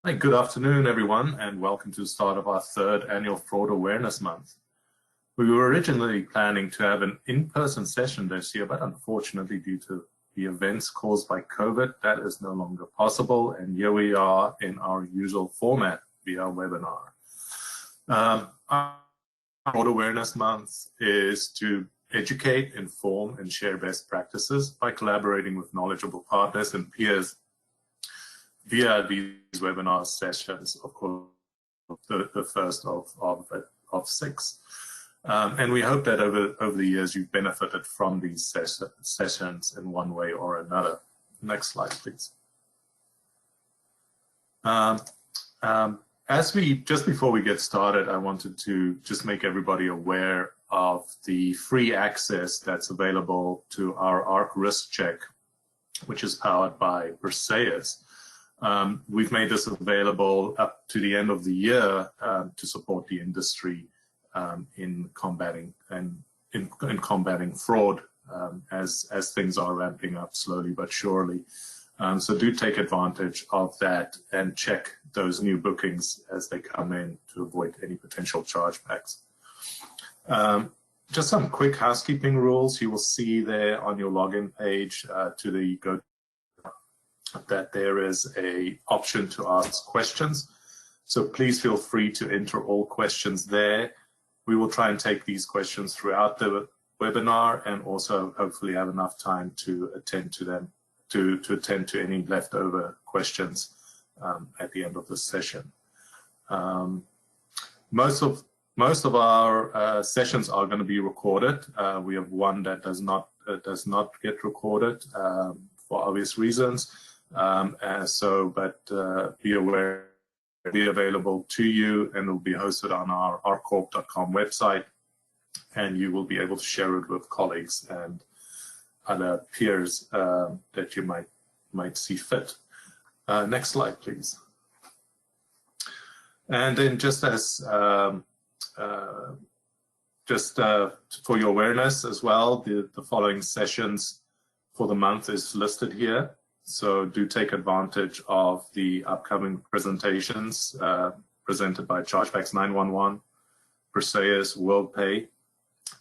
Hi, good afternoon, everyone, and welcome to the start of our third annual Fraud Awareness Month. We were originally planning to have an in-person session this year, but unfortunately, due to the events caused by COVID, that is no longer possible, and here we are in our usual format via webinar. Our Fraud Awareness Month is to educate, inform, and share best practices by collaborating with knowledgeable partners and peers via these webinar sessions, of course, the first of 6. And we hope that over the years you've benefited from these sessions in one way or another. Next slide, please. Just before we get started, I wanted to just make everybody aware of the free access that's available to our ARC risk check, which is powered by Perseus. We've made this available up to the end of the year to support the industry in combating fraud as things are ramping up slowly but surely. So do take advantage of that and check those new bookings as they come in to avoid any potential chargebacks. Just some quick housekeeping rules. You will see there on your login page to the Go that there is an option to ask questions. So please feel free to enter all questions there. We will try and take these questions throughout the webinar and also hopefully have enough time to attend to them, to attend to any leftover questions at the end of the session. Most of our sessions are going to be recorded. We have one that does not get recorded for obvious reasons. Be aware, it'll be available to you and will be hosted on our arccorp.com website, and you will be able to share it with colleagues and other peers that you might see fit. Next slide, please. And then just as for your awareness as well, the following sessions for the month is listed here. So do take advantage of the upcoming presentations presented by Chargebacks 911, Perseus, WorldPay,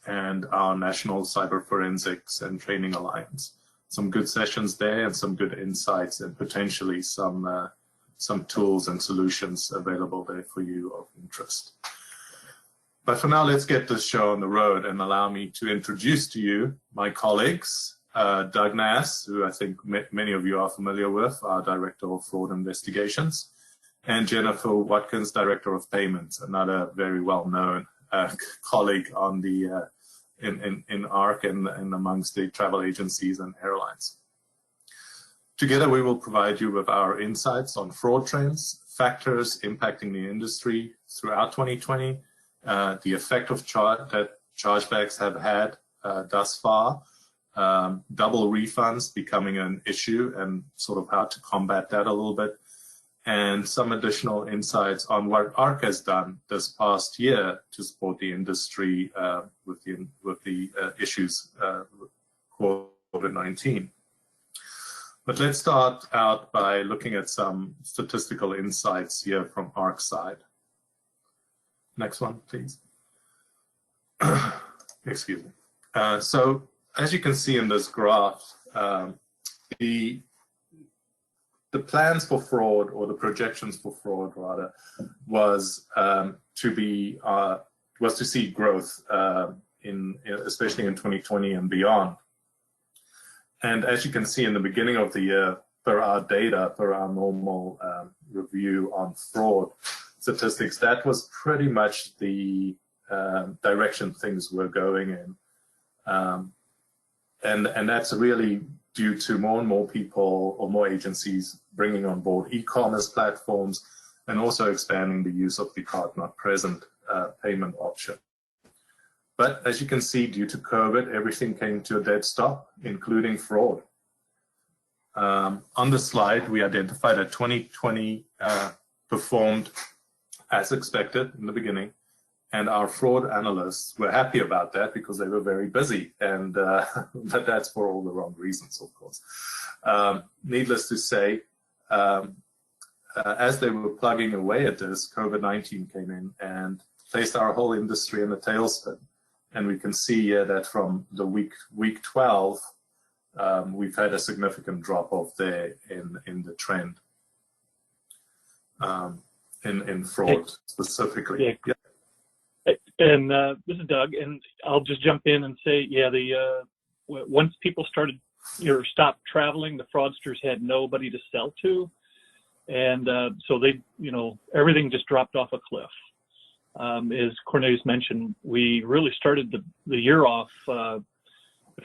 and our National Cyber Forensics and Training Alliance. Some good sessions there and some good insights and potentially some tools and solutions available there for you of interest. But for now, let's get this show on the road and allow me to introduce to you my colleagues. Doug Nass, who I think many of you are familiar with, our Director of Fraud Investigations, and Jennifer Watkins, Director of Payments, another very well-known colleague on the in ARC and amongst the travel agencies and airlines. Together, we will provide you with our insights on fraud trends, factors impacting the industry throughout 2020, the effect of that chargebacks have had thus far, double refunds becoming an issue and sort of how to combat that a little bit, and some additional insights on what ARC has done this past year to support the industry with the issues with COVID-19. But let's start out by looking at some statistical insights here from ARC's side. Next one, please. Excuse me. So as you can see in this graph, the plans for fraud, or the projections for fraud rather, was to see growth especially in 2020 and beyond. And as you can see in the beginning of the year, per our data, per our normal review on fraud statistics, that was pretty much the direction things were going in. And that's really due to more and more people or more agencies bringing on board e-commerce platforms and also expanding the use of the card not present payment option. But as you can see, due to COVID, everything came to a dead stop, including fraud. On the slide, we identified that 2020 performed as expected in the beginning. And our fraud analysts were happy about that because they were very busy, and but that's for all the wrong reasons, of course. Needless to say, as they were plugging away at this, COVID-19 came in and placed our whole industry in a tailspin. And we can see here that from the week 12, we've had a significant drop off there in the trend, in fraud specifically. Yeah. And this is Doug, and I'll just jump in and say, yeah, once people started or stopped traveling, the fraudsters had nobody to sell to, and so they, everything just dropped off a cliff. As Cornelius mentioned, we really started the year off. The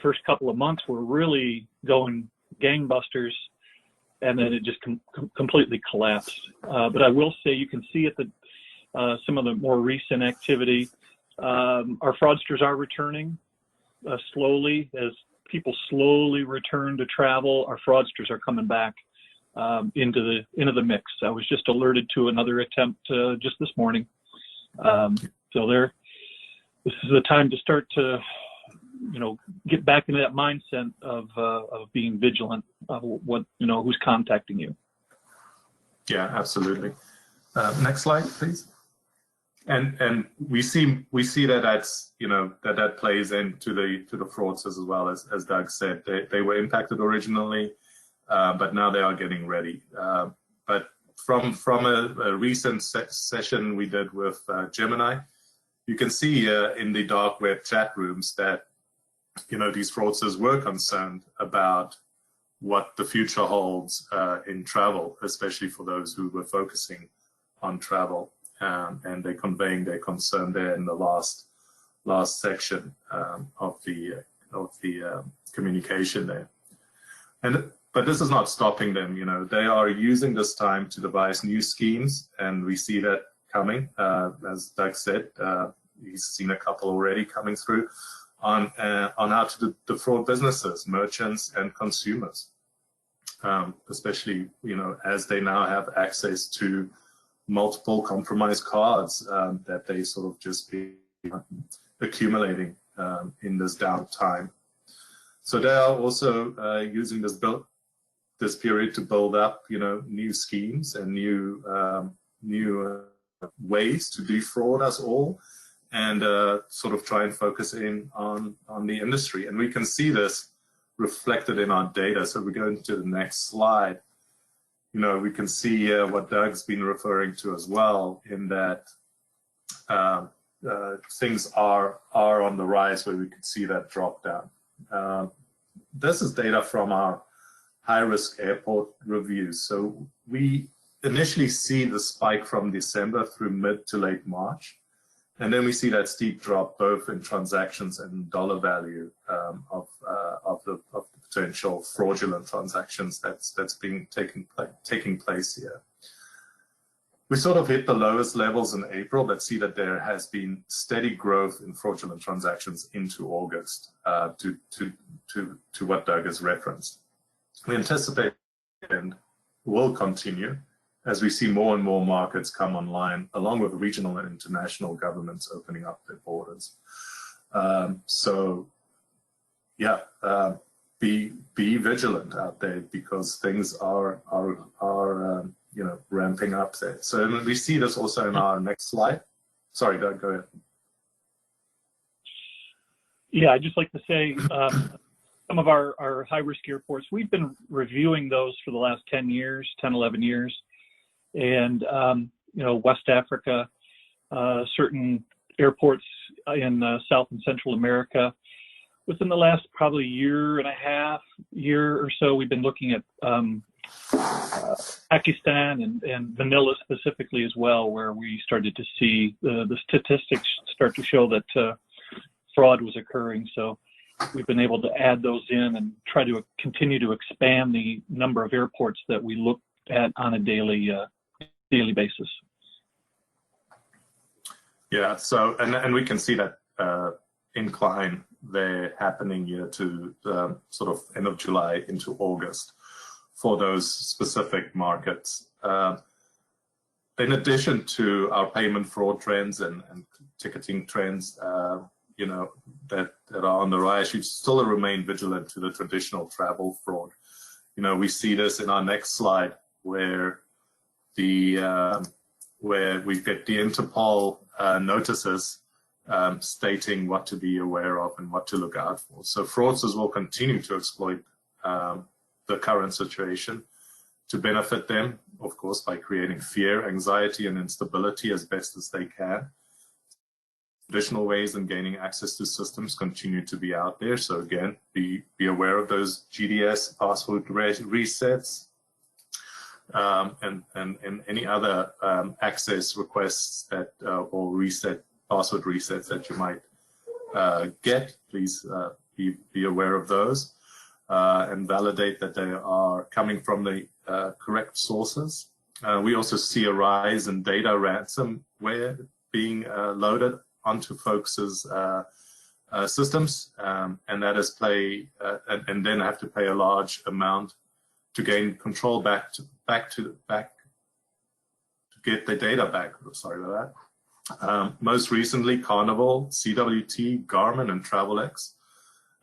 first couple of months were really going gangbusters, and then it just completely collapsed. But I will say, you can see at some of the more recent activity, our fraudsters are returning slowly. As people slowly return to travel, our fraudsters are coming back into the mix. I was just alerted to another attempt just this morning. So this is the time to start to, get back into that mindset of being vigilant of what, who's contacting you. Yeah, absolutely. Next slide, please. And we see that that's, that plays into the fraudsters as well. As Doug said, they were impacted originally, but now they are getting ready. But from a recent session we did with Gemini, you can see in the dark web chat rooms that, these fraudsters were concerned about what the future holds in travel, especially for those who were focusing on travel. And they're conveying their concern there in the last section of the communication there. But this is not stopping them. They are using this time to devise new schemes, and we see that coming. As Doug said, he's seen a couple already coming through on how to defraud businesses, merchants, and consumers, especially as they now have access to multiple compromised cards that they sort of just be accumulating in this downtime. So they are also using this period to build up, new schemes and new ways to defraud us all, and sort of try and focus in on the industry. And we can see this reflected in our data. So we go into the next slide. We can see what Doug's been referring to as well, in that things are on the rise, where we can see that drop down. This is data from our high-risk airport reviews. So we initially see the spike from December through mid to late March, and then we see that steep drop both in transactions and dollar value of the potential fraudulent transactions that's being taking place here. We sort of hit the lowest levels in April, but see that there has been steady growth in fraudulent transactions into August, to what Doug has referenced. We anticipate and will continue as we see more and more markets come online, along with regional and international governments opening up their borders. Be vigilant out there, because things are ramping up there. So we see this also in our next slide. Sorry, Doug, go ahead. Yeah, I'd just like to say some of our high-risk airports, we've been reviewing those for the last 10 years, 10, 11 years. And, West Africa, certain airports in South and Central America. Within the last probably year and a half, year or so, we've been looking at Pakistan and Manila specifically as well, where we started to see the statistics start to show that fraud was occurring. So we've been able to add those in and try to continue to expand the number of airports that we look at on a daily basis. Yeah, so and we can see that incline there happening here to sort of end of July into August for those specific markets. In addition to our payment fraud trends and ticketing trends, that are on the rise, you still remain vigilant to the traditional travel fraud. We see this in our next slide, where where we get the Interpol notices stating what to be aware of and what to look out for. So fraudsters will continue to exploit the current situation to benefit them, of course, by creating fear, anxiety, and instability as best as they can. Additional ways in gaining access to systems continue to be out there. So again, be aware of those GDS password resets and any other access requests that or password resets that you might get. Please be aware of those and validate that they are coming from the correct sources. We also see a rise in data ransomware being loaded onto folks' systems, and that is and then have to pay a large amount to gain control back to get the data back. Sorry about that. Most recently, Carnival, CWT, Garmin, and Travelex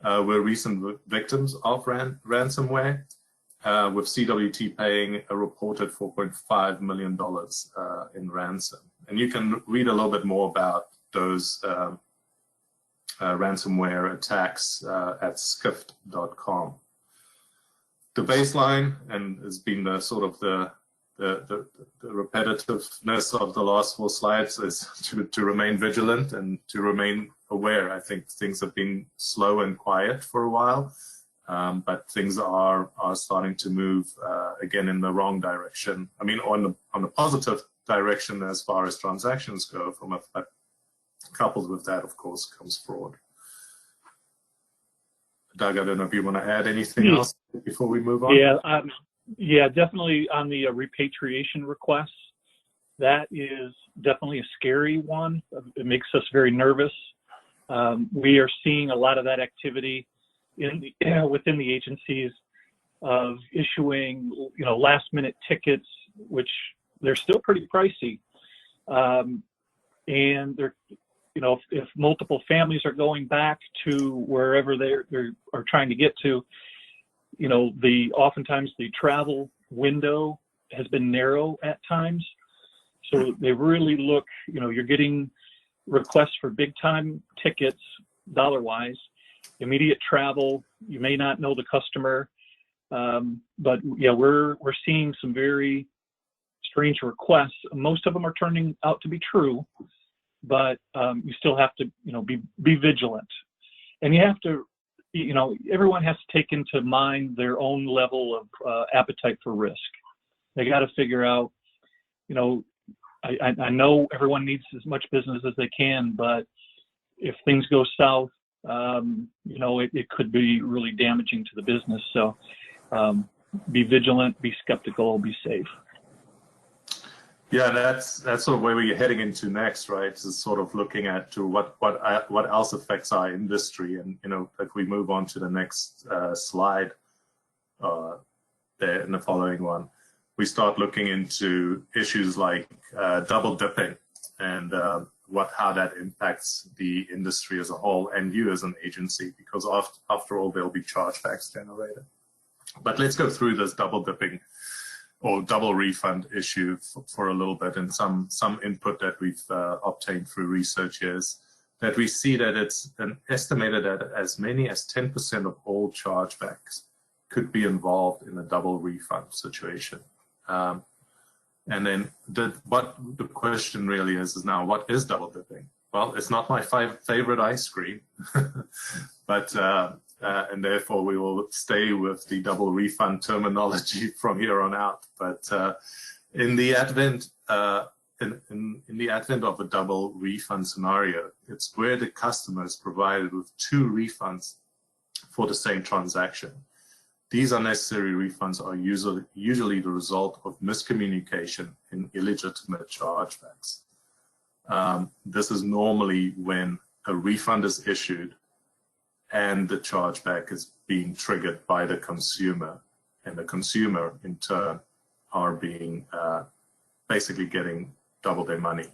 were recent victims of ransomware, with CWT paying a reported $4.5 million in ransom. And you can read a little bit more about those ransomware attacks at skift.com. The baseline, and has been the sort of the repetitiveness of the last 4 slides, is to remain vigilant and to remain aware. I think things have been slow and quiet for a while, but things are starting to move again in the wrong direction. I mean, on the positive direction as far as transactions go, coupled with that, of course, comes fraud. Doug, I don't know if you want to add anything else before we move on. Yeah, definitely on the repatriation requests. That is definitely a scary one. It makes us very nervous. We are seeing a lot of that activity within the agencies of issuing, last-minute tickets, which they're still pretty pricey, and they're. If multiple families are going back to wherever they are trying to get to, oftentimes the travel window has been narrow at times. So they really look, you're getting requests for big time tickets, dollar-wise, immediate travel. You may not know the customer, but yeah, we're seeing some very strange requests. Most of them are turning out to be true. But you still have to, be vigilant, and you have to, everyone has to take into mind their own level of appetite for risk. They got to figure out, I know everyone needs as much business as they can, but if things go south, it could be really damaging to the business. So be vigilant, be skeptical, be safe. Yeah, that's sort of where we're heading into next, right? Is sort of looking at what else affects our industry, and if we move on to the next slide, there in the following one, we start looking into issues like double dipping and how that impacts the industry as a whole and you as an agency, because after all, there'll be chargebacks generated. But let's go through this double dipping or double refund issue for a little bit, and some input that we've obtained through research is that we see that it's estimated that as many as 10% of all chargebacks could be involved in a double refund situation. And then the question really is now, what is double dipping? Well, it's not my favorite ice cream, but and therefore we will stay with the double refund terminology from here on out. But in the advent in the advent of a double refund scenario, it's where the customer is provided with 2 refunds for the same transaction. These unnecessary refunds are usually the result of miscommunication and illegitimate chargebacks. This is normally when a refund is issued and the chargeback is being triggered by the consumer, and the consumer in turn are being basically getting double their money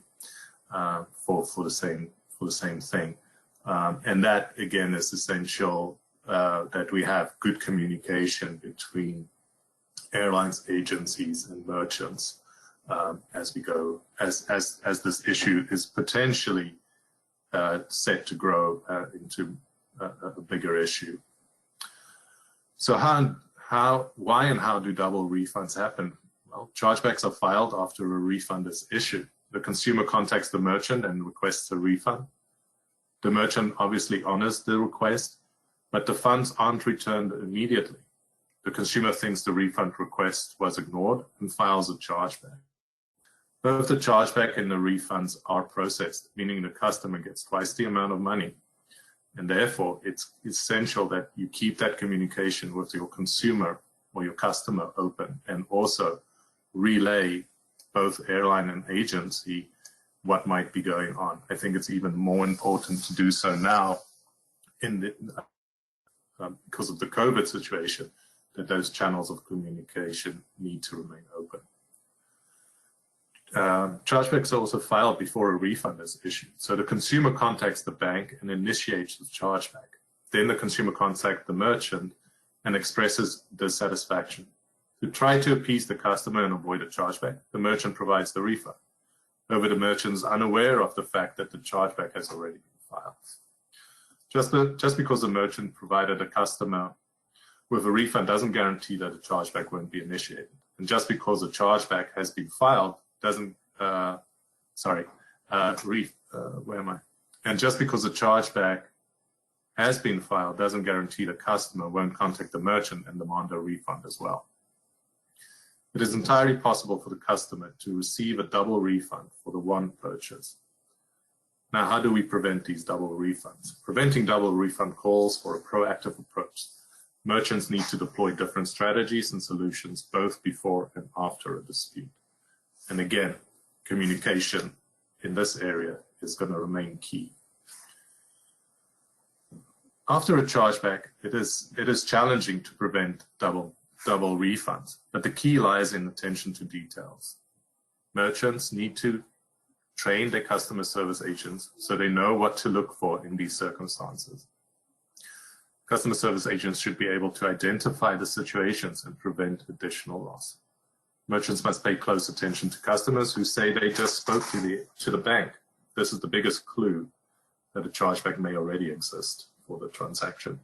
for the same thing, and that again is essential that we have good communication between airlines, agencies, and merchants as we go, as this issue is potentially set to grow into a bigger issue. So why and how do double refunds happen? Well, chargebacks are filed after a refund is issued. The consumer contacts the merchant and requests a refund. The merchant obviously honors the request, but the funds aren't returned immediately. The consumer thinks the refund request was ignored and files a chargeback. Both the chargeback and the refunds are processed, meaning the customer gets twice the amount of money. And therefore, it's essential that you keep that communication with your consumer or your customer open, and also relay both airline and agency what might be going on. I think it's even more important to do so now because of the COVID situation, that those channels of communication need to remain open. Chargebacks are also filed before a refund is issued. So the consumer contacts the bank and initiates the chargeback. Then the consumer contacts the merchant and expresses dissatisfaction. To try to appease the customer and avoid a chargeback, the merchant provides the refund. However, the merchant is unaware of the fact that the chargeback has already been filed. Just because the merchant provided a customer with a refund doesn't guarantee that a chargeback won't be initiated. And just because a chargeback has been filed doesn't, and just because a chargeback has been filed doesn't guarantee the customer won't contact the merchant and demand a refund as well. It is entirely possible for the customer to receive a double refund for the one purchase. Now, how do we prevent these double refunds? Preventing double refund calls for a proactive approach. Merchants need to deploy different strategies and solutions both before and after a dispute. And again, communication in this area is going to remain key. After a chargeback, it is challenging to prevent double refunds, but the key lies in attention to details. Merchants need to train their customer service agents so they know what to look for in these circumstances. Customer service agents should be able to identify the situations and prevent additional loss. Merchants must pay close attention to customers who say they just spoke to the bank. This is the biggest clue that a chargeback may already exist for the transaction.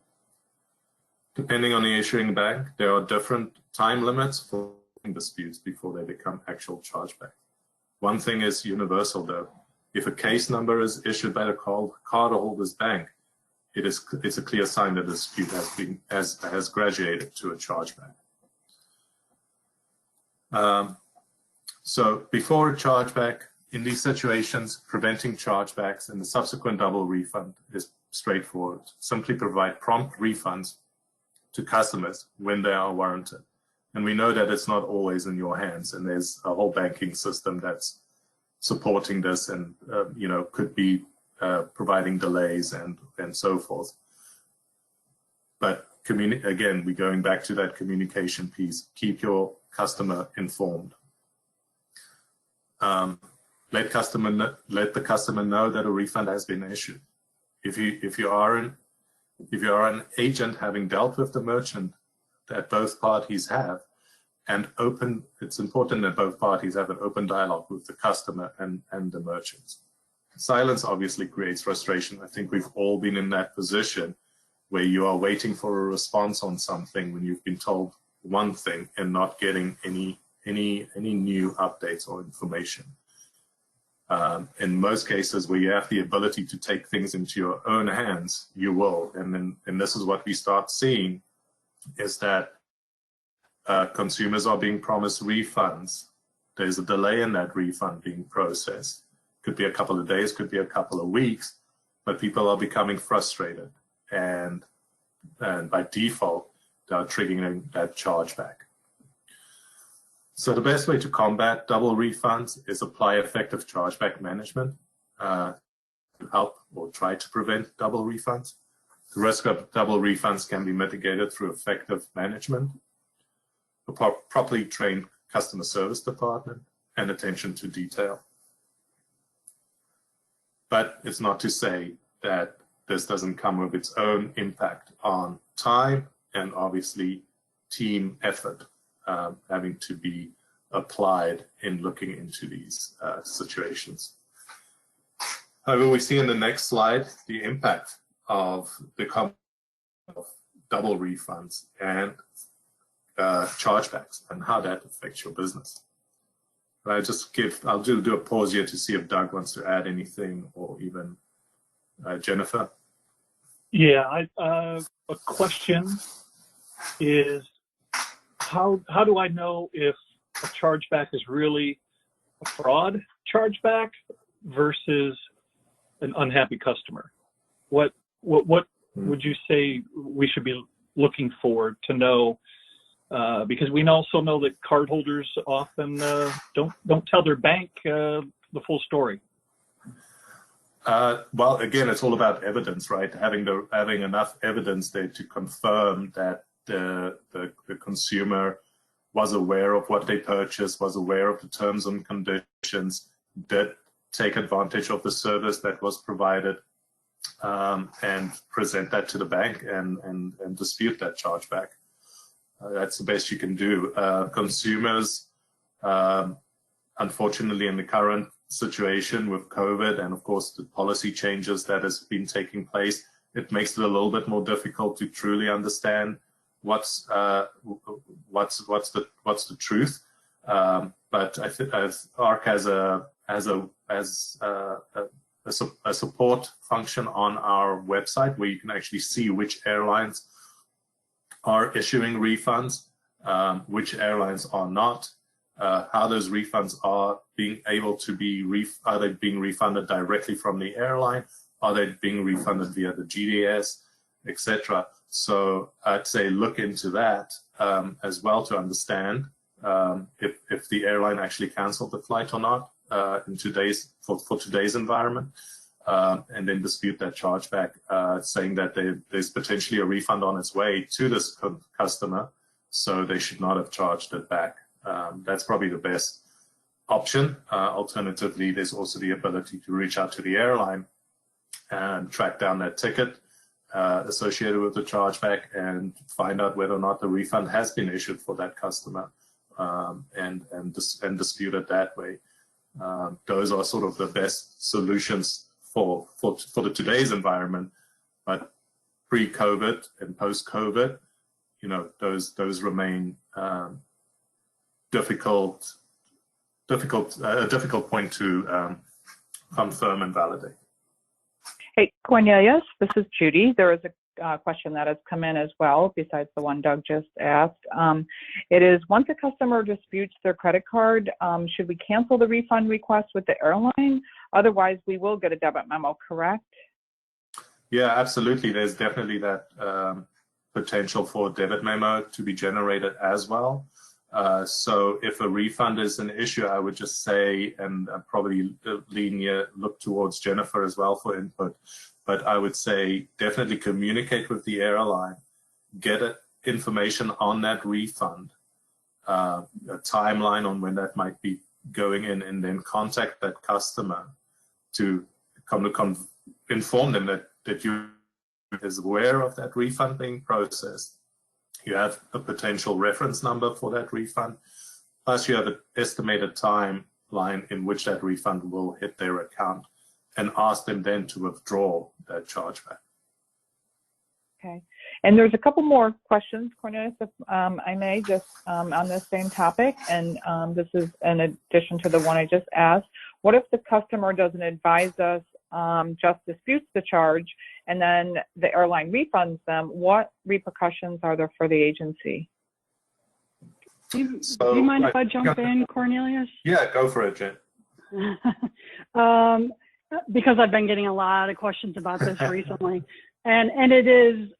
Depending on the issuing bank, there are different time limits for disputes before they become actual chargebacks. One thing is universal though. If a case number is issued by the cardholder's bank, it's a clear sign that the dispute has graduated to a chargeback. So before a chargeback, in these situations, preventing chargebacks and the subsequent double refund is straightforward. Simply provide prompt refunds to customers when they are warranted. And we know that it's not always in your hands, and there's a whole banking system that's supporting this and could be providing delays and so forth. But again, we're going back to that communication piece. Keep your customer informed. Let the customer know that a refund has been issued. If you are an agent having dealt with the merchant that both parties have, and it's important that both parties have an open dialogue with the customer and the merchants. Silence obviously creates frustration. I think we've all been in that position where you are waiting for a response on something when you've been told one thing and not getting any new updates or information. In most cases where you have the ability to take things into your own hands, you will. And this is what we start seeing, is that consumers are being promised refunds. There's a delay in that refund being processed. Could be a couple of days, could be a couple of weeks, but people are becoming frustrated. And by default, they're triggering that chargeback. So the best way to combat double refunds is apply effective chargeback management to help or try to prevent double refunds. The risk of double refunds can be mitigated through effective management, a properly trained customer service department, and attention to detail. But it's not to say that this doesn't come with its own impact on time and obviously team effort having to be applied in looking into these situations. However, we see in the next slide the impact of the of double refunds and chargebacks and how that affects your business. I'll do a pause here to see if Doug wants to add anything, or even Jennifer. Yeah, a question is, how do I know if a chargeback is really a fraud chargeback versus an unhappy customer? What would you say we should be looking for to know? Because we also know that cardholders often don't tell their bank the full story. Well, again, it's all about evidence, right? Having enough evidence there to confirm that the consumer was aware of what they purchased, was aware of the terms and conditions, did take advantage of the service that was provided, and present that to the bank and dispute that chargeback. That's the best you can do. Consumers, unfortunately, in the current situation with COVID and, of course, the policy changes that has been taking place, it makes it a little bit more difficult to truly understand what's the truth. But I think ARC has a support function on our website where you can actually see which airlines are issuing refunds, which airlines are not, how those refunds are being able to be, are they being refunded directly from the airline? Are they being refunded via the GDS, etc.? So I'd say look into that as well to understand if the airline actually canceled the flight or not in for today's environment, and then dispute that chargeback, saying that there's potentially a refund on its way to this customer, so they should not have charged it back. That's probably the best option. Alternatively, there's also the ability to reach out to the airline and track down that ticket associated with the chargeback and find out whether or not the refund has been issued for that customer, and dispute it that way. Those are sort of the best solutions for today's environment, but pre-COVID and post-COVID, those remain difficult point to confirm and validate. Hey, Cornelius, this is Judy. There is a question that has come in as well, besides the one Doug just asked. It is, once a customer disputes their credit card, should we cancel the refund request with the airline? Otherwise, we will get a debit memo, correct? Yeah, absolutely. There's definitely that potential for a debit memo to be generated as well. So if a refund is an issue, I would just say, and probably look towards Jennifer as well for input, but I would say definitely communicate with the airline, get information on that refund, a timeline on when that might be going in, and then contact that customer to inform them that you is aware of that refund being processed. You have a potential reference number for that refund, plus you have an estimated timeline in which that refund will hit their account, and ask them then to withdraw that chargeback. Okay. And there's a couple more questions, Cornelius, if I may, just on this same topic. And this is in addition to the one I just asked. What if the customer doesn't advise us, just disputes the charge, and then the airline refunds them? What repercussions are there for the agency? Do you mind if I jump in, Cornelius? Yeah, go for it, Jen. Because I've been getting a lot of questions about this recently. And it is,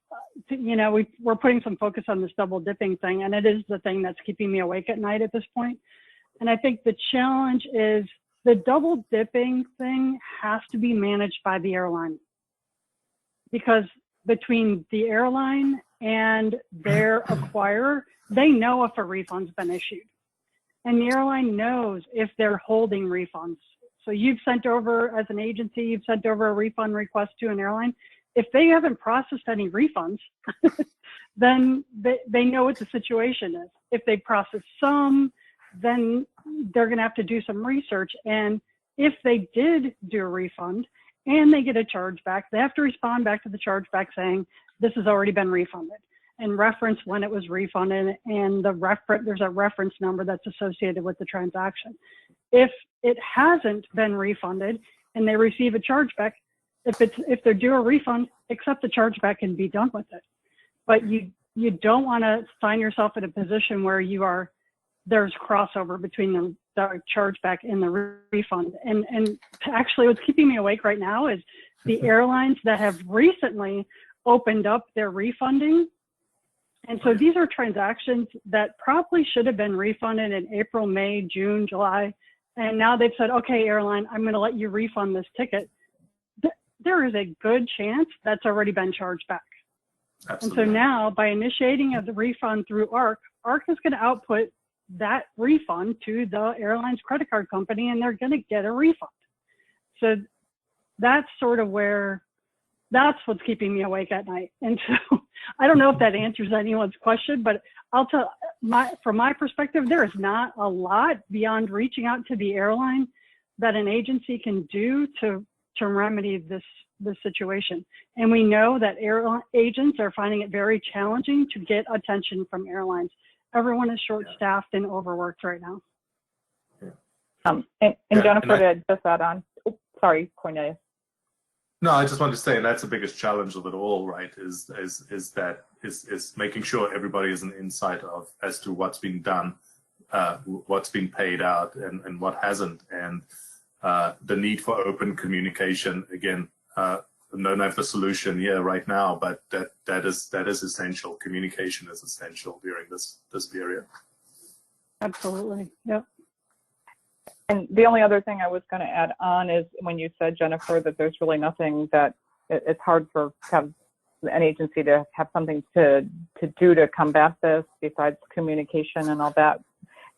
we're putting some focus on this double dipping thing, and it is the thing that's keeping me awake at night at this point. And I think the challenge is the double dipping thing has to be managed by the airline, because between the airline and their acquirer, they know if a refund's been issued, and the airline knows if they're holding refunds. So you've sent over, as an agency, you've sent over a refund request to an airline. If they haven't processed any refunds, then they know what the situation is. If they process some, then they're going to have to do some research. And if they did do a refund and they get a chargeback, they have to respond back to the chargeback saying, this has already been refunded, and reference when it was refunded, and there's a reference number that's associated with the transaction. If it hasn't been refunded and they receive a chargeback, if they're due a refund, accept the chargeback and be done with it. But you don't want to find yourself in a position where there's crossover between the chargeback and the refund. And actually what's keeping me awake right now is the airlines that have recently opened up their refunding. And so these are transactions that probably should have been refunded in April, May, June, July. And now they've said, okay, airline, I'm going to let you refund this ticket. There is a good chance that's already been charged back. Absolutely. And so now by initiating of the refund through ARC is going to output that refund to the airline's credit card company, and they're going to get a refund. So that's sort of that's what's keeping me awake at night. And so I don't know if that answers anyone's question, but I'll tell from my perspective, there is not a lot beyond reaching out to the airline that an agency can do to remedy this situation. And we know that airline agents are finding it very challenging to get attention from airlines. Everyone is short-staffed and overworked right now. And Jennifer, to just add on, sorry, Cornelius. No, I just wanted to say, and that's the biggest challenge of it all, right? Is making sure everybody has an insight as to what's being done, what's being paid out, and what hasn't, and the need for open communication. Again, I don't have the solution here right now, but that is essential. Communication is essential during this period. Absolutely. Yep. And the only other thing I was going to add on is when you said, Jennifer, that there's really nothing that it's hard for an agency to have something to do to combat this besides communication and all that.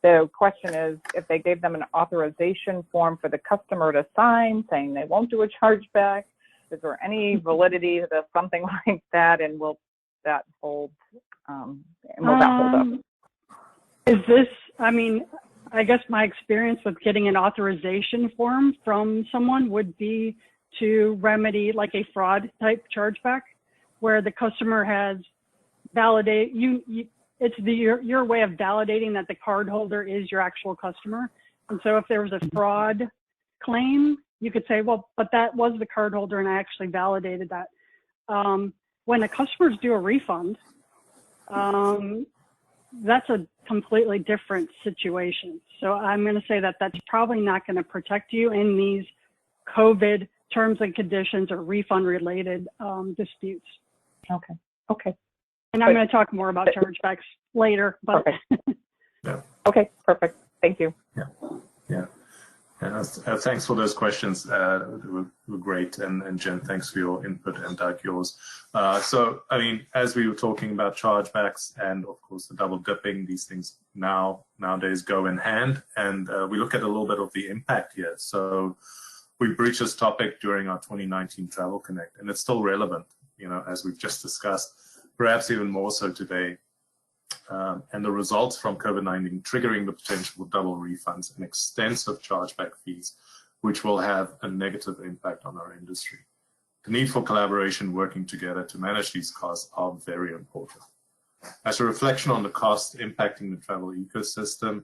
The question is, if they gave them an authorization form for the customer to sign saying they won't do a chargeback, is there any validity to something like that, and will that hold? Hold up? Is this? I mean, I guess my experience with getting an authorization form from someone would be to remedy like a fraud type chargeback, where the customer has validated it's your way of validating that the cardholder is your actual customer. And so if there was a fraud claim, you could say, well, but that was the cardholder and I actually validated that. When the customers do a refund, that's a completely different situation. So I'm going to say that that's probably not going to protect you in these COVID terms and conditions or refund related disputes. Okay. And I'm going to talk more about chargebacks later. But perfect. Yeah. Okay, perfect. Thank you. Yeah. Thanks for those questions. They were great. And Jen, thanks for your input, and Doug, yours. So, I mean, as we were talking about chargebacks and, of course, the double dipping, these things nowadays go in hand. And we look at a little bit of the impact here. So we breached this topic during our 2019 Travel Connect, and it's still relevant, as we've just discussed, perhaps even more so today. And the results from COVID-19 triggering the potential for double refunds and extensive chargeback fees, which will have a negative impact on our industry. The need for collaboration, working together to manage these costs, are very important. As a reflection on the cost impacting the travel ecosystem,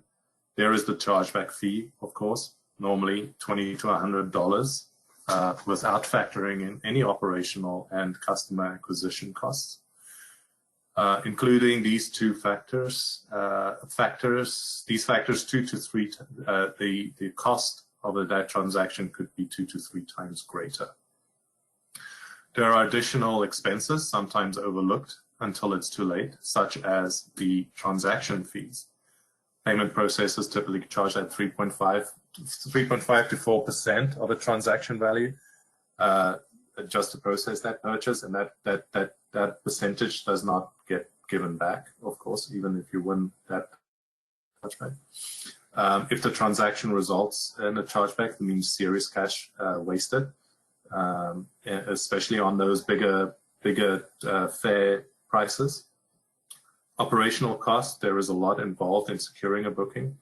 there is the chargeback fee, of course, normally $20 to $100, without factoring in any operational and customer acquisition costs. Including these two factors, these factors 2 to 3, the cost of that transaction could be 2 to 3 times greater. There are additional expenses, sometimes overlooked until it's too late, such as the transaction fees. Payment processors typically charge at 3.5 to 4% of a transaction value just to process that purchase, and that percentage does not get given back, of course, even if you win that chargeback. If the transaction results in a chargeback, it means serious cash wasted, especially on those bigger fare prices. Operational costs, there is a lot involved in securing a booking.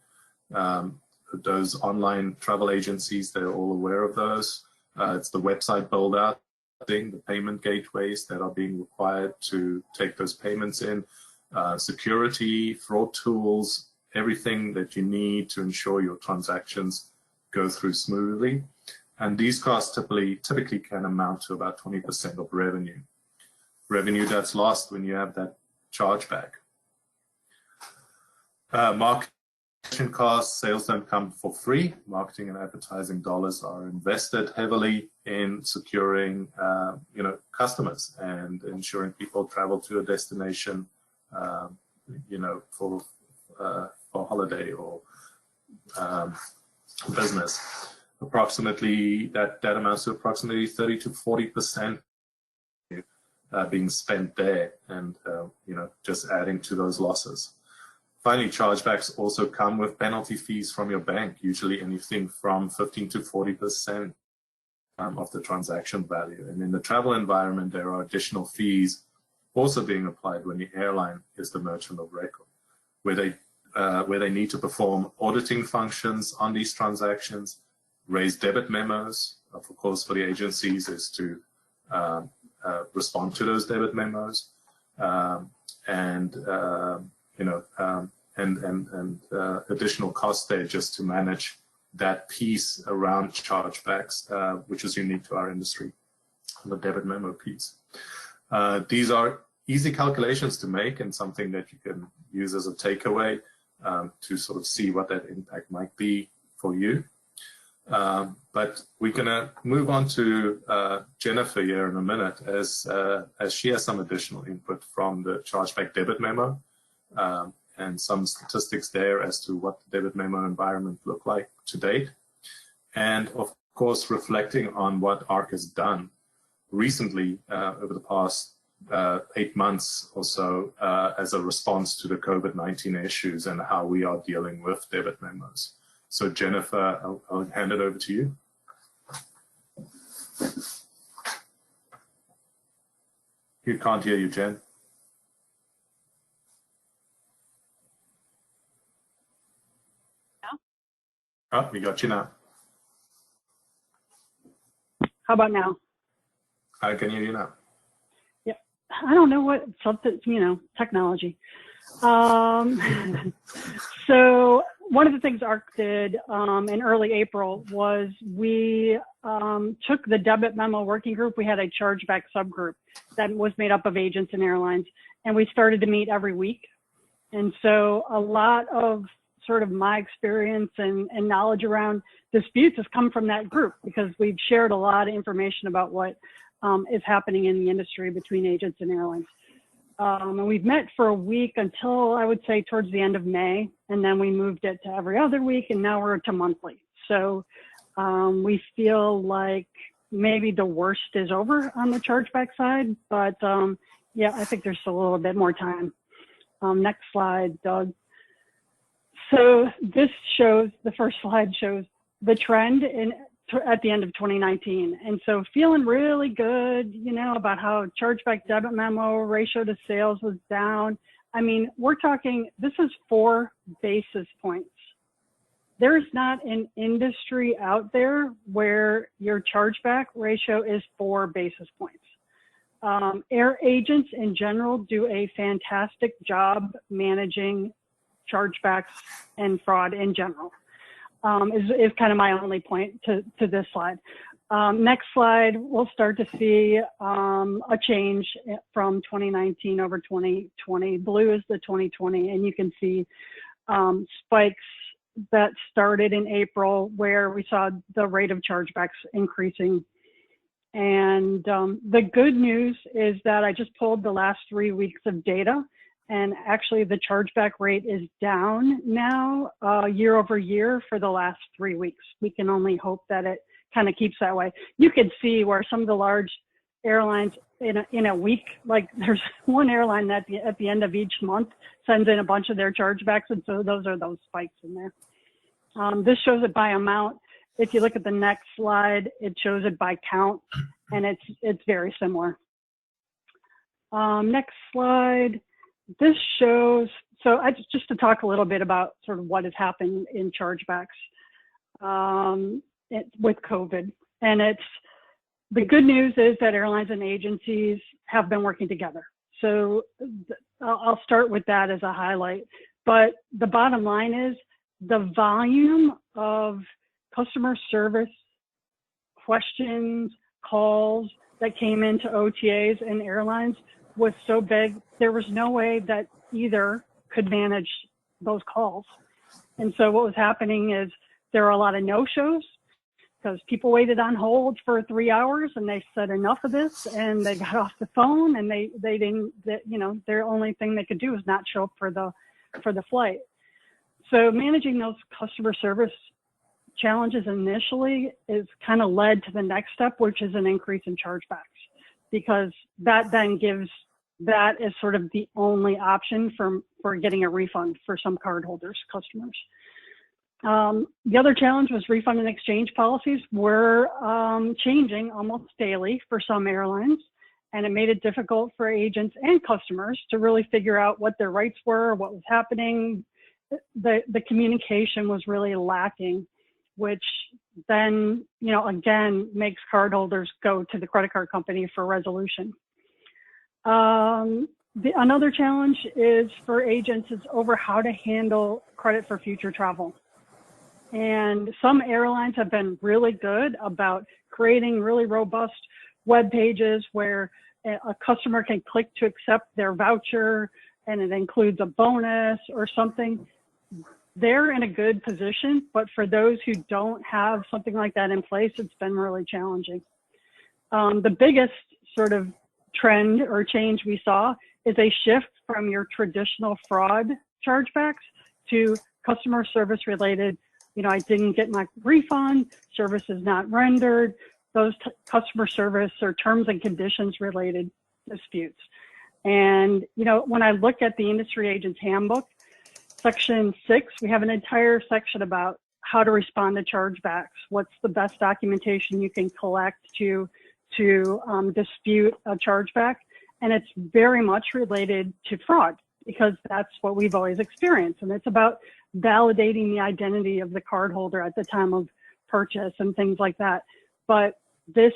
Those online travel agencies, they're all aware of those. It's the website build out thing, the payment gateways that are being required to take those payments in, security, fraud tools, everything that you need to ensure your transactions go through smoothly. And these costs typically can amount to about 20% of revenue. Revenue that's lost when you have that chargeback. Marketing costs, sales don't come for free. Marketing and advertising dollars are invested heavily in securing, customers and ensuring people travel to a destination, for holiday or business. Approximately that amounts to approximately 30 to 40% being spent there, and just adding to those losses. Finally, chargebacks also come with penalty fees from your bank, usually anything from 15 to 40% of the transaction value. And in the travel environment, there are additional fees also being applied when the airline is the merchant of record, where they need to perform auditing functions on these transactions, raise debit memos. Of course, for the agencies is to respond to those debit memos, and additional costs there just to manage that piece around chargebacks, which is unique to our industry, the debit memo piece. These are easy calculations to make and something that you can use as a takeaway to sort of see what that impact might be for you. But we're going to move on to Jennifer here in a minute as she has some additional input from the chargeback debit memo and some statistics there as to what the debit memo environment looked like to date. And of course, reflecting on what ARC has done recently over the past 8 months or so as a response to the COVID-19 issues and how we are dealing with debit memos. So Jennifer, I'll hand it over to you. You can't hear you, Jen. Oh, we got you now. How about now? I can hear you now. Yeah, I don't know what something, technology. So one of the things ARC did in early April was we took the debit memo working group. We had a chargeback subgroup that was made up of agents and airlines, and we started to meet every week. And so a lot of sort of my experience and knowledge around disputes has come from that group, because we've shared a lot of information about what is happening in the industry between agents and airlines. And we've met for a week until I would say towards the end of May, and then we moved it to every other week, and now we're to monthly. So we feel like maybe the worst is over on the chargeback side, but yeah, I think there's still a little bit more time. Next slide, Doug. So this shows, the first slide shows the trend at the end of 2019. And so feeling really good, about how chargeback debit memo ratio to sales was down. I mean, we're talking, this is 4 basis points. There's not an industry out there where your chargeback ratio is 4 basis points. Air agents in general do a fantastic job managing chargebacks and fraud in general, is kind of my only point to this slide. Next slide, we'll start to see a change from 2019 over 2020. Blue is the 2020, and you can see spikes that started in April where we saw the rate of chargebacks increasing. And the good news is that I just pulled the last 3 weeks of data, and actually the chargeback rate is down now year over year for the last 3 weeks. We can only hope that it kind of keeps that way. You could see where some of the large airlines in a week, like there's one airline that at the end of each month sends in a bunch of their chargebacks, and so those are those spikes in there. This shows it by amount. If you look at the next slide, it shows it by count, and it's very similar. Next slide. This shows, So just to talk a little bit about sort of what has happened in chargebacks with COVID. And the good news is that airlines and agencies have been working together. So I'll start with that as a highlight. But the bottom line is the volume of customer service questions, calls that came into OTAs and airlines was so big, there was no way that either could manage those calls. And so what was happening is there were a lot of no-shows because people waited on hold for 3 hours and they said enough of this and they got off the phone and they didn't, their only thing they could do is not show up for the flight. So managing those customer service challenges initially is kind of led to the next step, which is an increase in chargebacks, because that then gives that as sort of the only option for getting a refund for some cardholders, customers. The other challenge was refund and exchange policies were changing almost daily for some airlines, and it made it difficult for agents and customers to really figure out what their rights were, what was happening. The communication was really lacking, which then, again, makes cardholders go to the credit card company for resolution. Another challenge is for agents is over how to handle credit for future travel. And some airlines have been really good about creating really robust web pages where a customer can click to accept their voucher and it includes a bonus or something. They're in a good position, but for those who don't have something like that in place, it's been really challenging. The biggest sort of trend or change we saw is a shift from your traditional fraud chargebacks to customer service related. I didn't get my refund, service is not rendered, those customer service or terms and conditions related disputes. And, when I look at the industry agent's handbook, section 6, we have an entire section about how to respond to chargebacks. What's the best documentation you can collect to dispute a chargeback? And it's very much related to fraud because that's what we've always experienced. And it's about validating the identity of the cardholder at the time of purchase and things like that. But this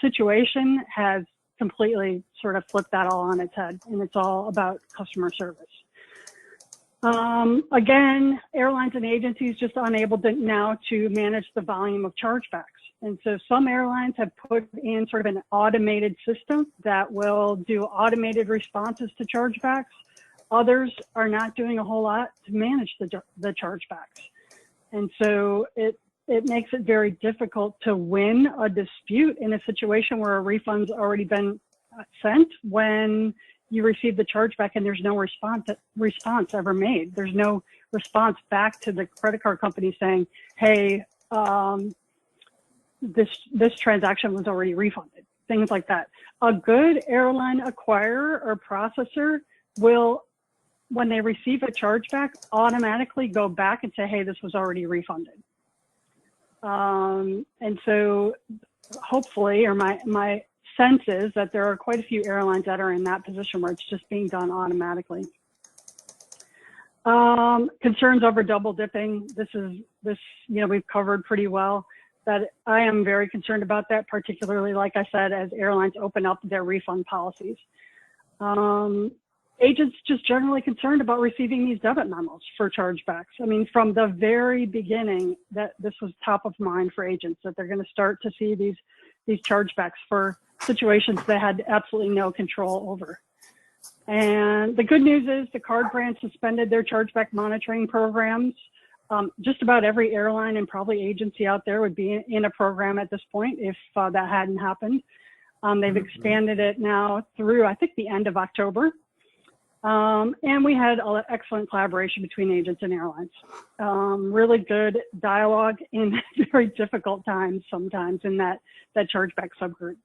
situation has completely sort of flipped that all on its head, and it's all about customer service. Again, airlines and agencies just unable now to manage the volume of chargebacks. And so some airlines have put in sort of an automated system that will do automated responses to chargebacks. Others are not doing a whole lot to manage the chargebacks. And so it makes it very difficult to win a dispute in a situation where a refund's already been sent when you receive the chargeback and there's no response ever made. There's no response back to the credit card company saying, hey, this transaction was already refunded, things like that. A good airline acquirer or processor will, when they receive a chargeback, automatically go back and say, hey, this was already refunded. And so hopefully, or my sense is that there are quite a few airlines that are in that position where it's just being done automatically. Concerns over double dipping. This we've covered pretty well. That I am very concerned about that, particularly, like I said, as airlines open up their refund policies. Agents just generally concerned about receiving these debit memos for chargebacks. I mean, from the very beginning, that this was top of mind for agents, that they're going to start to see these chargebacks for situations they had absolutely no control over. And the good news is the card brands suspended their chargeback monitoring programs. Just about every airline and probably agency out there would be in a program at this point if that hadn't happened. They've expanded it now through, I think, the end of October. And we had excellent collaboration between agents and airlines. Really good dialogue in very difficult times sometimes in that chargeback subgroup.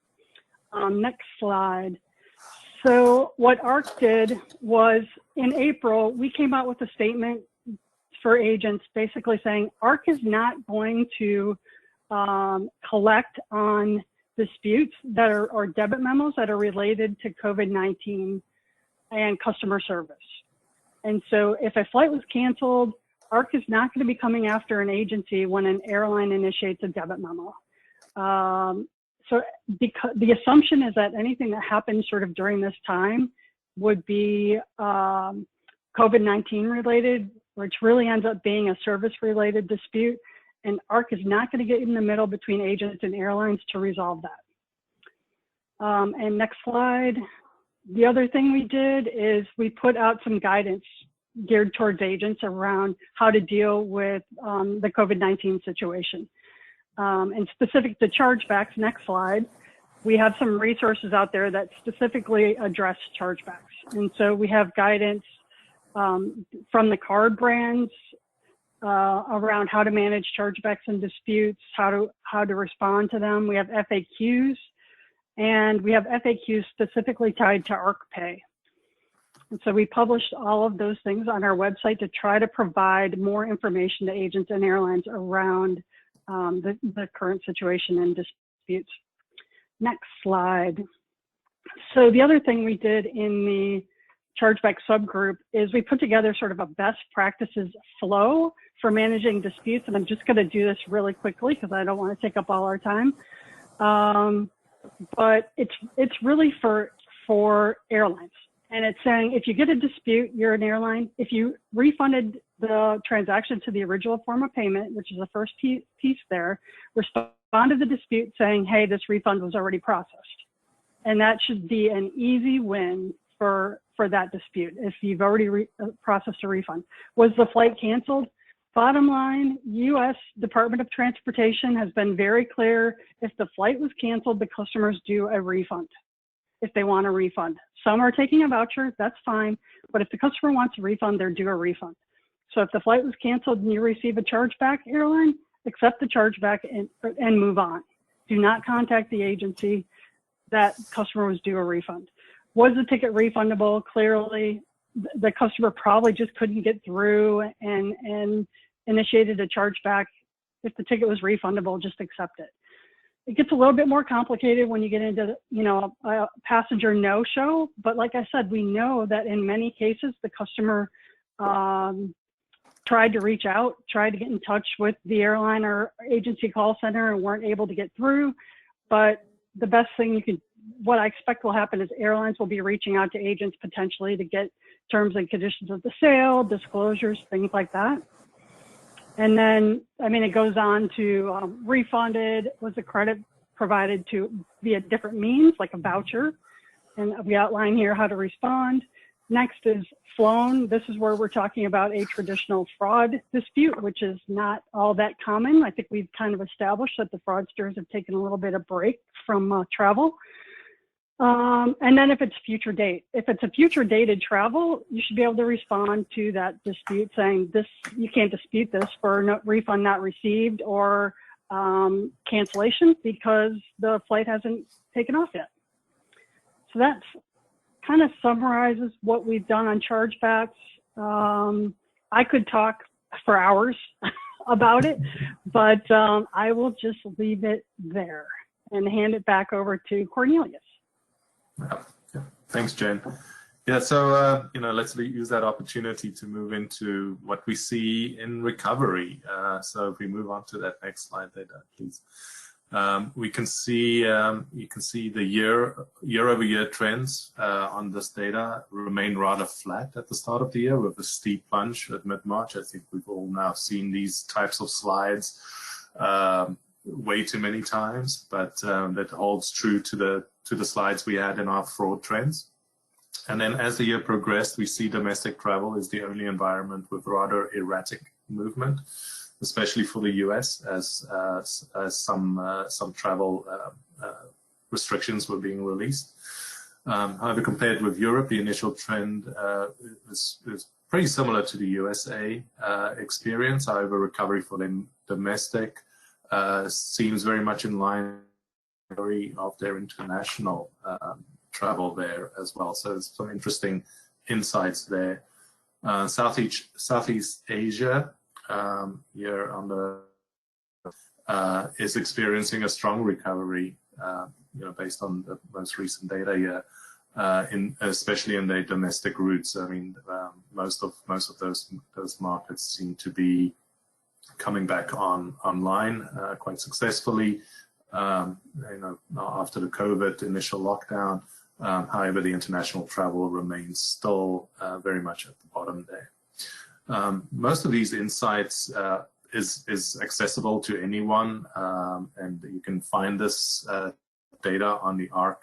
Next slide. So what ARC did was in April, we came out with a statement for agents basically saying ARC is not going to collect on disputes that are, or debit memos that are related to COVID-19 and customer service. And so if a flight was canceled, ARC is not going to be coming after an agency when an airline initiates a debit memo. So because the assumption is that anything that happens sort of during this time would be COVID-19 related, which really ends up being a service-related dispute, and ARC is not going to get in the middle between agents and airlines to resolve that. And next slide. The other thing we did is we put out some guidance geared towards agents around how to deal with the COVID-19 situation. And specific to chargebacks, next slide, we have some resources out there that specifically address chargebacks. And so we have guidance from the card brands around how to manage chargebacks and disputes, how to respond to them. We have FAQs, and we have FAQs specifically tied to ARC Pay. And so we published all of those things on our website to try to provide more information to agents and airlines around the current situation and disputes. Next slide. So the other thing we did in the chargeback subgroup is we put together sort of a best practices flow for managing disputes. And I'm just going to do this really quickly because I don't want to take up all our time. But it's really for airlines. And it's saying if you get a dispute, you're an airline, if you refunded the transaction to the original form of payment, which is the first piece there, respond to the dispute saying, hey, this refund was already processed. And that should be an easy win for that dispute if you've already processed a refund. Was the flight canceled? Bottom line, U.S. Department of Transportation has been very clear. If the flight was canceled, the customers do a refund if they want a refund. Some are taking a voucher, that's fine. But if the customer wants a refund, they're due a refund. So if the flight was canceled and you receive a chargeback, airline, accept the chargeback and move on. Do not contact the agency. That customer was due a refund. Was the ticket refundable? Clearly, the customer probably just couldn't get through and initiated a chargeback. If the ticket was refundable, just accept it. It gets a little bit more complicated when you get into, a passenger no-show. But like I said, we know that in many cases, the customer tried to reach out, tried to get in touch with the airline or agency call center and weren't able to get through. But the best thing what I expect will happen is airlines will be reaching out to agents potentially to get terms and conditions of the sale, disclosures, things like that. And then, it goes on to refunded, was the credit provided to via different means, like a voucher. And we outline here how to respond. Next is flown. This is where we're talking about a traditional fraud dispute, which is not all that common. I think we've kind of established that the fraudsters have taken a little bit of break from travel. And then if it's future date, if it's a future dated travel, you should be able to respond to that dispute saying you can't dispute this for refund not received or cancellation because the flight hasn't taken off yet. So that kind of summarizes what we've done on chargebacks. I could talk for hours about it, but I will just leave it there and hand it back over to Cornelius. Yeah. Thanks, Jen. Yeah, so let's use that opportunity to move into what we see in recovery. So if we move on to that next slide there, please. We can see you can see the year-over-year trends on this data remain rather flat at the start of the year with a steep plunge at mid-March. I think we've all now seen these types of slides way too many times, but that holds true to the slides we had in our fraud trends. And then as the year progressed, we see domestic travel is the only environment with rather erratic movement, especially for the US as some travel restrictions were being released. However, compared with Europe, the initial trend is pretty similar to the USA experience. However, recovery for the domestic seems very much in line of their international travel there as well. So there's some interesting insights there. Southeast Asia here on the is experiencing a strong recovery, based on the most recent data here. especially in their domestic routes. I mean, most of those markets seem to be coming back online quite successfully. After the COVID initial lockdown. However, the international travel remains still very much at the bottom there. Most of these insights is accessible to anyone, and you can find this data on the ARC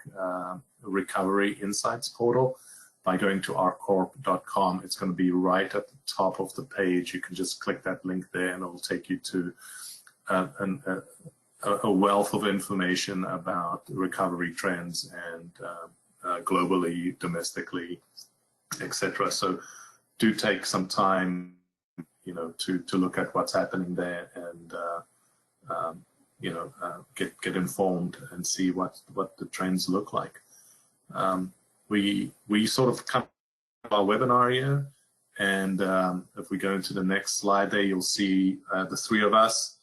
Recovery Insights portal by going to arccorp.com. It's going to be right at the top of the page. You can just click that link there, and it will take you to a wealth of information about recovery trends and globally, domestically, etc. So do take some time, to look at what's happening there and get informed and see what the trends look like. We sort of come to our webinar here, and if we go into the next slide there, you'll see the three of us.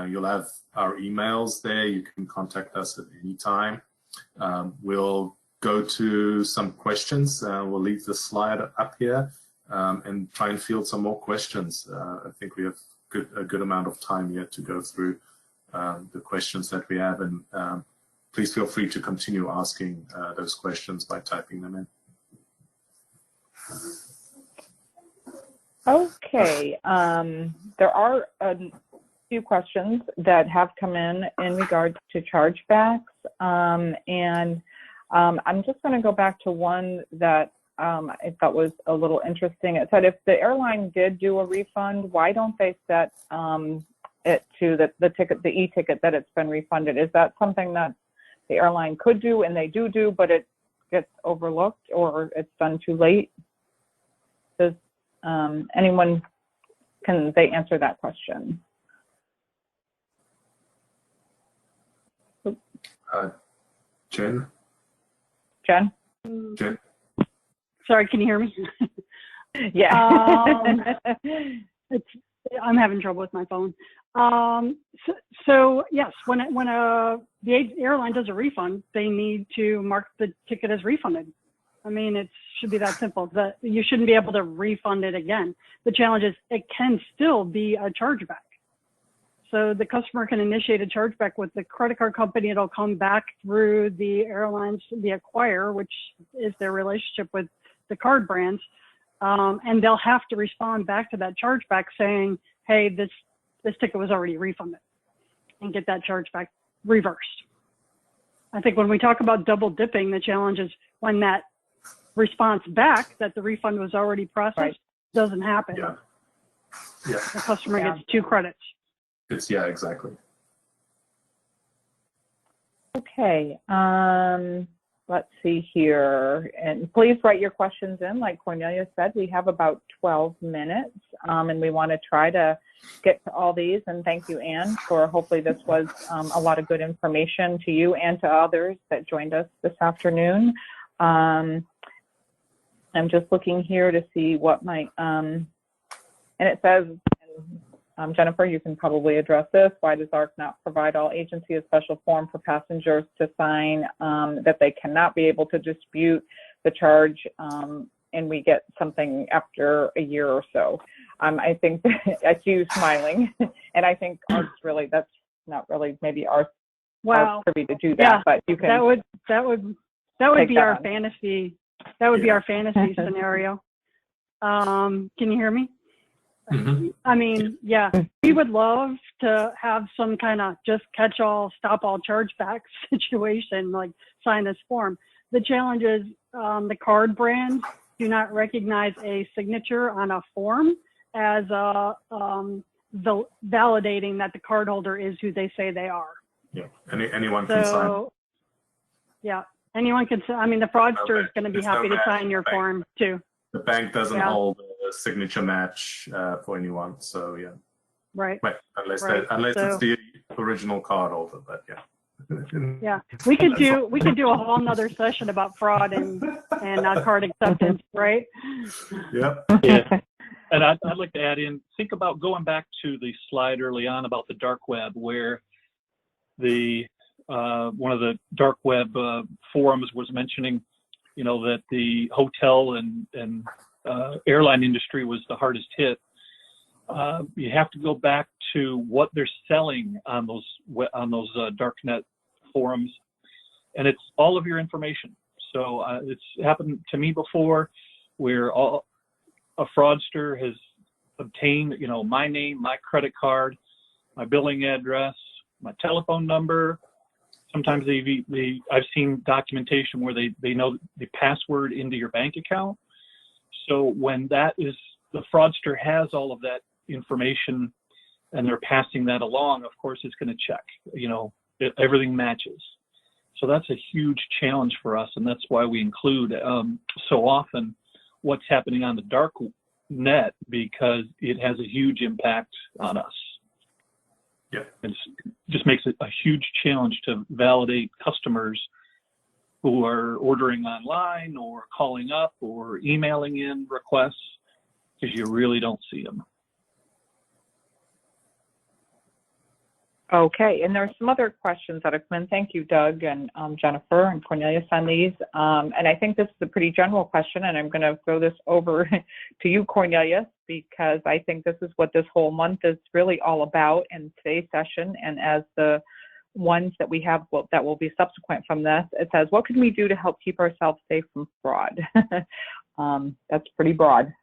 You'll have our emails there. You can contact us at any time. We'll go to some questions. We'll leave the slide up here and try and field some more questions. I think we have a good amount of time yet to go through the questions that we have, and please feel free to continue asking those questions by typing them in. Okay, there are a few questions that have come in regards to chargebacks, and I'm just going to go back to one that I thought was a little interesting. It said if the airline did do a refund, why don't they set it to the e-ticket that it's been refunded? Is that something that the airline could do and they do, but it gets overlooked or it's done too late? Does anyone, can they answer that question? Jen? Jen? Jen? Sorry, can you hear me? Yeah. I'm having trouble with my phone. So yes, when the airline does a refund, they need to mark the ticket as refunded. I mean, it should be that simple. That you shouldn't be able to refund it again. The challenge is it can still be a chargeback. So the customer can initiate a chargeback with the credit card company. It'll come back through the airlines, the acquirer, which is their relationship with the card brands, and they'll have to respond back to that chargeback saying, "Hey, this ticket was already refunded," and get that chargeback reversed. I think when we talk about double dipping, the challenge is when that response back that the refund was already processed doesn't happen. Yeah. The customer gets 2 credits. Exactly. Okay, let's see here. And please write your questions in. Like Cornelius said, we have about 12 minutes, and we want to try to get to all these. And thank you, Anne, for hopefully this was a lot of good information to you and to others that joined us this afternoon. I'm just looking here to see what my, and it says, Jennifer, you can probably address this. Why does ARC not provide all agency a special form for passengers to sign that they cannot be able to dispute the charge, and we get something after a year or so? I think I see you smiling, and I think ARC's really, that's not really maybe ARC's privy to do that, but you can. That would be our fantasy. That would be our fantasy scenario. Can you hear me? Mm-hmm. I mean, yeah, we would love to have some kind of just catch-all, stop-all chargeback situation, like sign this form. The challenge is the card brands do not recognize a signature on a form as validating that the cardholder is who they say they are. Yeah, anyone can sign. Yeah, anyone can. I mean, the fraudster is going to be happy to sign your form too. The bank doesn't hold a signature match for anyone, so yeah. Right. Unless it's the original card holder, but yeah. Yeah, we could do a whole nother session about fraud and card acceptance, right? Yep. Yeah. And I'd like to add in, think about going back to the slide early on about the dark web, where the one of the dark web forums was mentioning that the hotel and airline industry was the hardest hit. You have to go back to what they're selling on those darknet forums, and it's all of your information. So it's happened to me before, where a fraudster has obtained, my name, my credit card, my billing address, my telephone number. Sometimes I've seen documentation where they know the password into your bank account. So when the fraudster has all of that information and they're passing that along, of course it's going to check, everything matches. So that's a huge challenge for us, and that's why we include so often what's happening on the dark net, because it has a huge impact on us. Yeah. It just makes it a huge challenge to validate customers who are ordering online or calling up or emailing in requests, because you really don't see them. Okay, and there are some other questions that have come in. Thank you, Doug and Jennifer and Cornelius on these. And I think this is a pretty general question, and I'm going to throw this over to you, Cornelius, because I think this is what this whole month is really all about in today's session. And as the ones that we have that will be subsequent from this, it says, what can we do to help keep ourselves safe from fraud? That's pretty broad.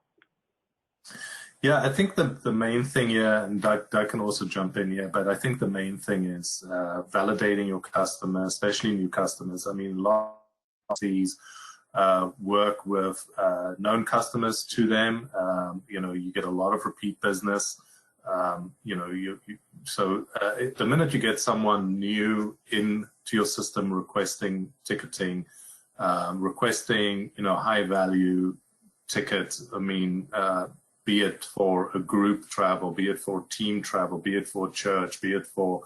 Yeah, I think the main thing here, and Doug can also jump in here, but I think the main thing is validating your customer, especially new customers. I mean, a lot of these work with known customers to them. You get a lot of repeat business. The minute you get someone new into your system requesting ticketing, requesting, high value tickets, be it for a group travel, be it for team travel, be it for church, be it for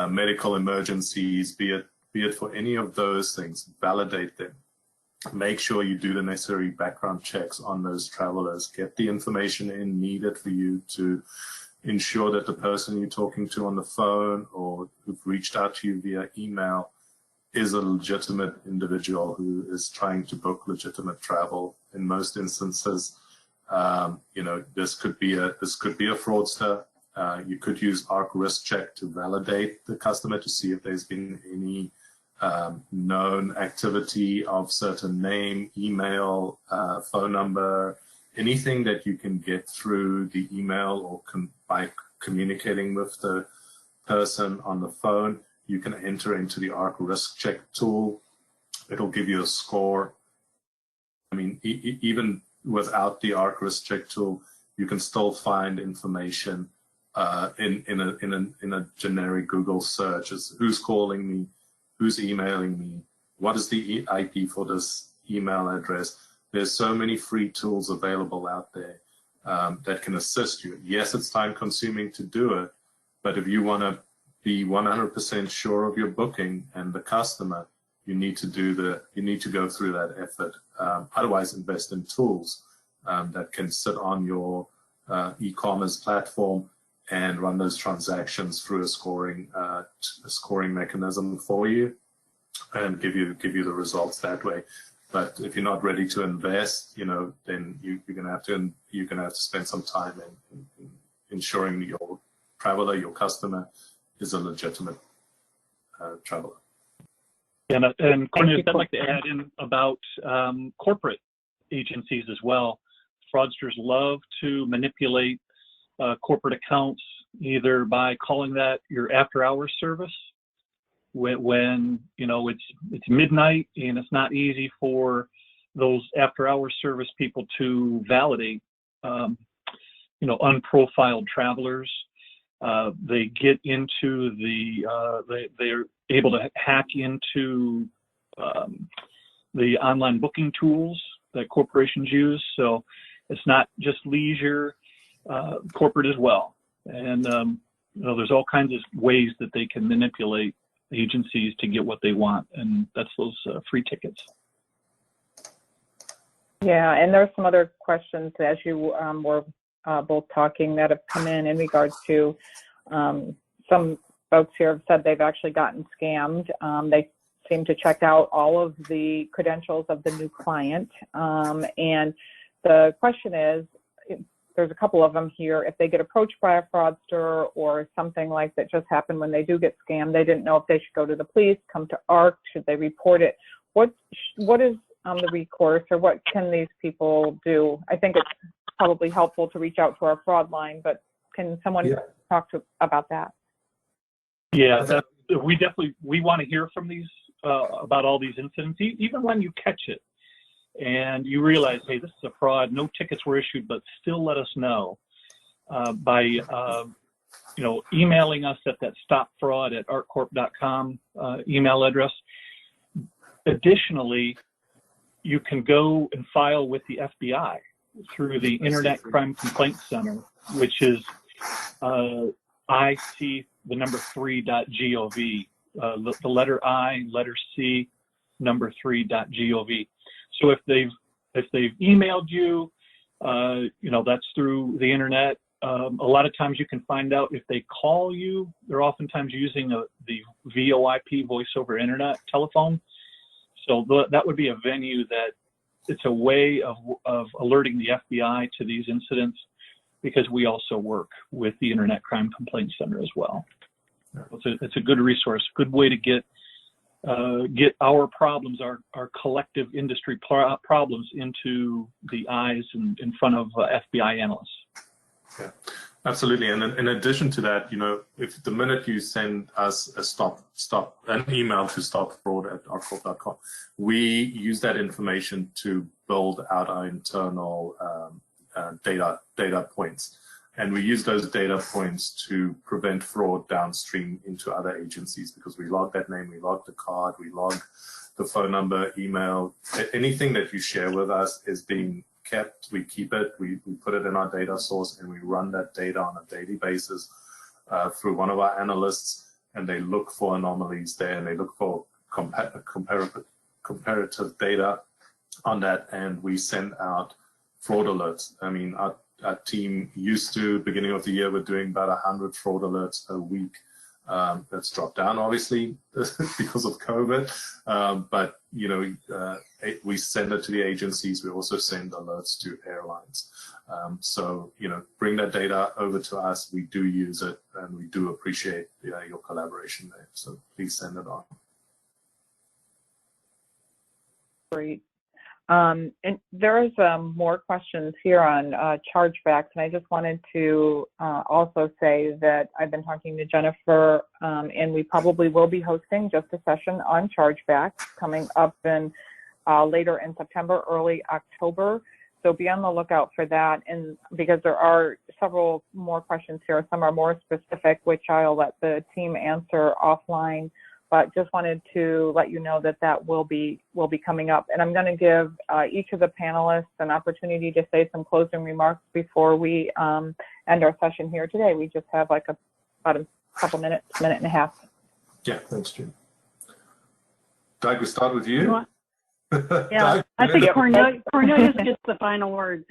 medical emergencies, be it for any of those things, validate them. Make sure you do the necessary background checks on those travelers. Get the information in needed for you to ensure that the person you're talking to on the phone or who've reached out to you via email is a legitimate individual who is trying to book legitimate travel. In most instances, this could be a fraudster. You could use ARC Risk Check to validate the customer to see if there's been any known activity of certain name, email, phone number, anything that you can get through the email or by communicating with the person on the phone. You can enter into the ARC Risk Check tool. It'll give you a score. Even without the ARC Risk Check tool, you can still find information in a generic Google search as who's calling me, who's emailing me, what is the IP for this email address. There's so many free tools available out there that can assist you. Yes, it's time consuming to do it, but if you want to be 100% sure of your booking and the customer, you need to go through that effort. Otherwise, invest in tools that can sit on your e-commerce platform and run those transactions through a scoring mechanism for you, and give you the results that way. But if you're not ready to invest, then you're gonna have to spend some time in ensuring your traveler, your customer, is a legitimate traveler. And Cornelius, I'd like to add in about corporate agencies as well. Fraudsters love to manipulate corporate accounts, either by calling that your after-hours service, when it's midnight and it's not easy for those after-hours service people to validate, unprofiled travelers. They get into they're able to hack into the online booking tools that corporations use. So it's not just leisure, corporate as well. And there's all kinds of ways that they can manipulate agencies to get what they want, and that's those free tickets. Yeah, and there are some other questions as you were both talking that have come in regards to some folks here have said they've actually gotten scammed. They seem to check out all of the credentials of the new client. And the question is, there's a couple of them here. If they get approached by a fraudster or something like that just happened when they do get scammed, they didn't know if they should go to the police, come to ARC, should they report it? What is the recourse, or what can these people do? I think it's probably helpful to reach out to our fraud line, but can someone talk about that? Yeah, we want to hear from these about all these incidents, even when you catch it and you realize, hey, this is a fraud. No tickets were issued, but still let us know by emailing us at that stopfraud@arccorp.com email address. Additionally, you can go and file with the FBI through the Internet Crime Complaint Center, which is IC3.gov. The letter I, letter C, number3.gov. So if they've emailed you, that's through the internet. A lot of times you can find out if they call you. They're oftentimes using the VoIP, voice over internet telephone. So that would be a venue that it's a way of alerting the FBI to these incidents, because we also work with the Internet Crime Complaint Center as well. It's a good resource, good way to get our problems, our collective industry problems into the eyes and in front of FBI analysts. Yeah, absolutely. And in addition to that, if the minute you send us an email to stopfraud@arccorp.com, we use that information to build out our internal data points. And we use those data points to prevent fraud downstream into other agencies, because we log that name, we log the card, we log the phone number, email. Anything that you share with us is being kept. We keep it, we put it in our data source, and we run that data on a daily basis through one of our analysts, and they look for anomalies there, and they look for comparative data on that, and we send out fraud alerts. I mean, our team used to, beginning of the year, we're doing about 100 fraud alerts a week. That's dropped down, obviously, because of COVID. But, we send it to the agencies. We also send alerts to airlines. So, bring that data over to us. We do use it, and we do appreciate your collaboration there. So please send it on. Great. And there is more questions here on chargebacks, and I just wanted to also say that I've been talking to Jennifer, and we probably will be hosting just a session on chargebacks coming up in later in September, early October. So be on the lookout for that, and because there are several more questions here, some are more specific, which I'll let the team answer offline. But just wanted to let you know that will be coming up. And I'm going to give each of the panelists an opportunity to say some closing remarks before we end our session here today. We just have about a couple minutes, minute and a half. Yeah, thanks, Jim. Doug, we start with you. Yeah, Doug, I think Cornelius gets the final word.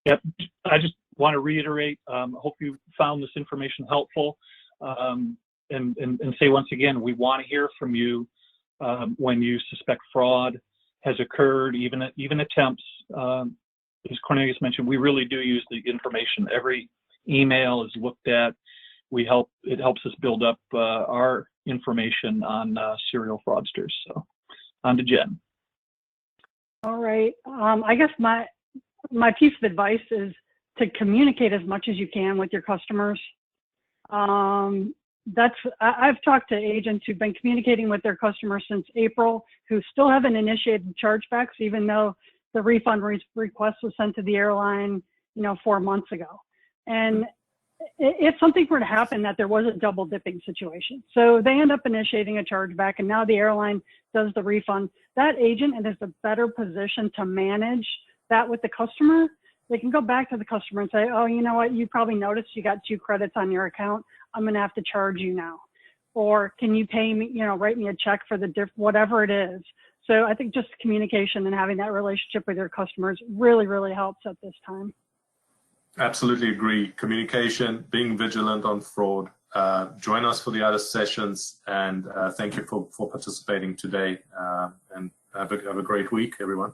Yep, I just want to reiterate, hope you found this information helpful. And say once again, we want to hear from you when you suspect fraud has occurred, even attempts. As Cornelius mentioned, we really do use the information. Every email is looked at. It helps us build up our information on serial fraudsters. So on to Jen. All right. I guess my piece of advice is to communicate as much as you can with your customers. I've talked to agents who've been communicating with their customers since April who still haven't initiated chargebacks, even though the refund request was sent to the airline, 4 months ago. And if something were to happen, that there was a double dipping situation, so they end up initiating a chargeback, and now the airline does the refund, that agent is a better position to manage that with the customer. They can go back to the customer and say, oh, you know what, you probably noticed you got 2 credits on your account. I'm going to have to charge you now. Or can you pay me, write me a check for whatever it is. So I think just communication and having that relationship with your customers really, really helps at this time. Absolutely agree. Communication, being vigilant on fraud, join us for the other sessions, and thank you for participating today, and have a great week, everyone.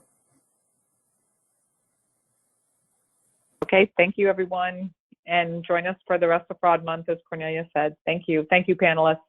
Okay, thank you, everyone. And join us for the rest of Fraud Month, as Cornelia said. Thank you. Thank you, panelists.